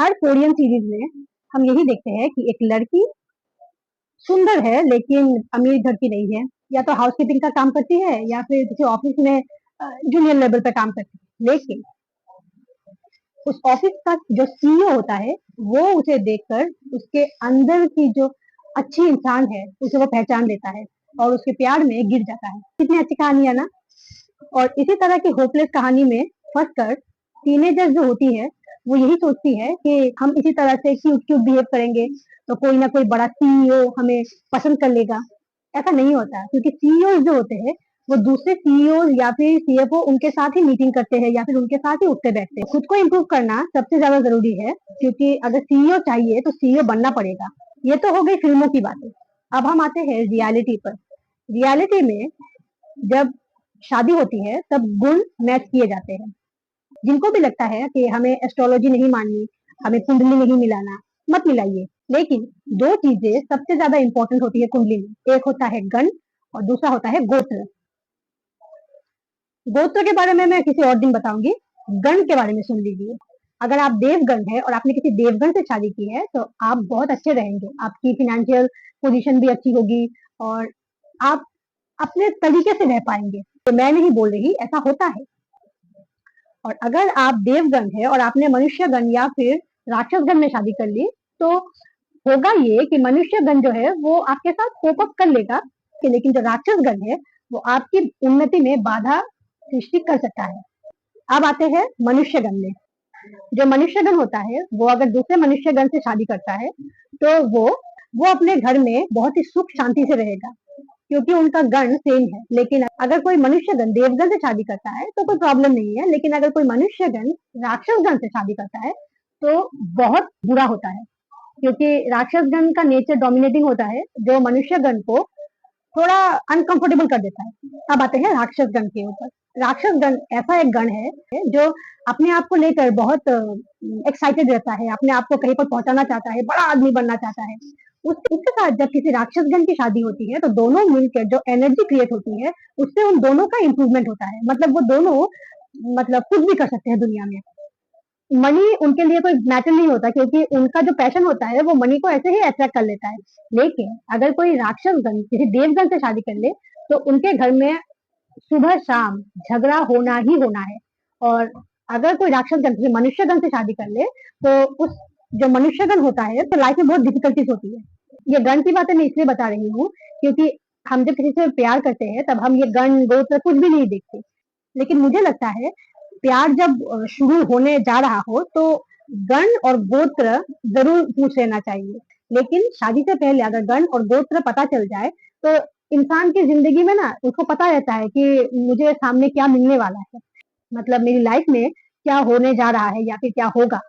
हर Korean series में हम यही देखते हैं कि एक लड़की सुंदर है लेकिन अमीर घर की नहीं है। या तो हाउसकीपिंग का काम करती है या फिर किसी ऑफिस में जूनियर लेवल पे काम करती है, लेकिन उस ऑफिस का जो सीईओ होता है वो उसे देखकर उसके अंदर की जो अच्छी इंसान है उसे वो पहचान लेता है और उसके प्यार में गिर जाता है। कितनी अच्छी कहानी है ना। और इसी तरह की होपलेस कहानी में फंस कर टीनेजर जो होती है वो यही सोचती है कि हम इसी तरह से क्यूट क्यूट बिहेव करेंगे तो कोई ना कोई बड़ा सीईओ हमें पसंद कर लेगा। ऐसा नहीं होता, क्योंकि सीईओ जो होते हैं वो दूसरे सीईओ या फिर सीएफओ उनके साथ ही मीटिंग करते हैं या फिर उनके साथ ही उठते बैठते हैं। खुद को इम्प्रूव करना सबसे ज्यादा जरूरी है, क्योंकि अगर सीईओ चाहिए तो सीईओ बनना पड़ेगा। ये तो हो गई फिल्मों की बातें। अब हम आते हैं रियलिटी पर। रियलिटी में जब शादी होती है तब गुण मैच किए जाते हैं। जिनको भी लगता है कि हमें एस्ट्रोलॉजी नहीं माननी, हमें कुंडली नहीं मिलाना, मत मिलाइए। लेकिन दो चीजें सबसे ज्यादा इंपॉर्टेंट होती है कुंडली में। एक होता है गण और दूसरा होता है गोत्र। गोत्र के बारे में मैं किसी और दिन बताऊंगी। गण के बारे में सुन लीजिए। अगर आप देवगण है और आपने किसी देवगण से शादी की है तो आप बहुत अच्छे रहेंगे, आपकी फिनेंशियल पोजीशन भी अच्छी होगी और आप अपने तरीके से रह पाएंगे। तो मैं नहीं बोल रही, ऐसा होता है। और अगर आप देवगण है और आपने मनुष्य गण या फिर राक्षस गण में शादी कर ली तो होगा ये कि मनुष्य गण जो है वो आपके साथ कोप अप कर लेगा, लेकिन जो राक्षस गण है वो आपकी उन्नति में बाधा सृष्टि कर सकता है। अब आते हैं मनुष्य गण में। जो मनुष्य गण होता है वो अगर दूसरे मनुष्य गण से शादी करता है तो वो अपने घर में बहुत ही सुख शांति से रहेगा, क्योंकि उनका गण सेम है। लेकिन अगर कोई मनुष्य गण देवगण से शादी करता है तो कोई प्रॉब्लम नहीं है, लेकिन अगर कोई मनुष्य गण राक्षस गण से शादी करता है तो बहुत बुरा होता है, क्योंकि राक्षस गण का नेचर डोमिनेटिंग होता है जो मनुष्य गण को थोड़ा अनकंफर्टेबल कर देता है। अब आते हैं राक्षस गण के ऊपर। राक्षस गण ऐसा एक गण है जो अपने आप को लेकर बहुत एक्साइटेड रहता है, अपने आप को कहीं पर पहुंचाना चाहता है, बड़ा आदमी बनना चाहता है। उसके साथ जब किसी राक्षस गण की शादी होती है तो दोनों मिलकर जो एनर्जी क्रिएट होती है उससे उन दोनों का इंप्रूवमेंट होता है। मतलब वो दोनों कुछ भी कर सकते हैं दुनिया में। मनी उनके लिए कोई मैटर नहीं होता, क्योंकि उनका जो पैशन होता है वो मनी को ऐसे ही अट्रैक्ट कर लेता है। लेकिन अगर कोई राक्षस गण किसी देवगण से शादी कर ले तो उनके घर में सुबह शाम झगड़ा होना ही होना है। और अगर कोई राक्षस गण किसी मनुष्य गण से शादी कर ले तो उस जो मनुष्य गण होता है तो लाइफ में बहुत डिफिकल्टीज होती है। ये गण की बातें मैं इसलिए बता रही हूँ क्योंकि हम जब किसी से प्यार करते हैं तब हम ये गण गोत्र कुछ भी नहीं देखते। लेकिन मुझे लगता है प्यार जब शुरू होने जा रहा हो तो गण और गोत्र जरूर पूछ लेना चाहिए। लेकिन शादी से पहले अगर गण और गोत्र पता चल जाए तो इंसान की जिंदगी में ना उसको पता रहता है कि मुझे सामने क्या मिलने वाला है, मतलब मेरी लाइफ में क्या होने जा रहा है या फिर क्या होगा।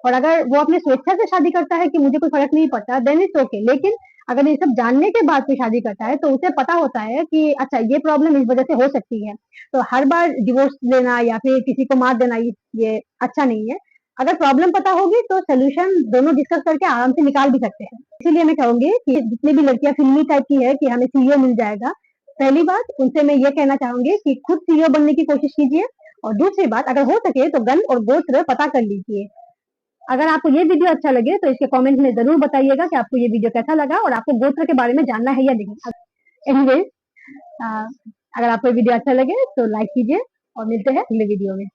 और अगर वो अपनी स्वेच्छा से शादी करता है कि मुझे कोई फर्क नहीं पड़ता, देन इट्स ओके। लेकिन अगर ये सब जानने के बाद कोई शादी करता है तो उसे पता होता है कि अच्छा ये प्रॉब्लम इस वजह से हो सकती है, तो हर बार डिवोर्स लेना या फिर किसी को मार देना ये अच्छा नहीं है। अगर प्रॉब्लम पता होगी तो सोल्यूशन दोनों डिस्कस करके आराम से निकाल भी सकते हैं। इसीलिए मैं कहूंगी कि जितनी भी लड़कियां फिल्मी टाइप की है कि हमें सीईओ मिल जाएगा, पहली बात उनसे मैं ये कहना चाहूंगी कि खुद सीईओ बनने की कोशिश कीजिए। और दूसरी बात, अगर हो सके तो गण और गोत्र पता कर लीजिए। अगर आपको ये वीडियो अच्छा लगे तो इसके कमेंट में जरूर बताइएगा कि आपको ये वीडियो कैसा लगा और आपको गोत्र के बारे में जानना है या नहीं। एनीवेज, अगर आपको ये वीडियो अच्छा लगे तो लाइक कीजिए और मिलते हैं अगले वीडियो में।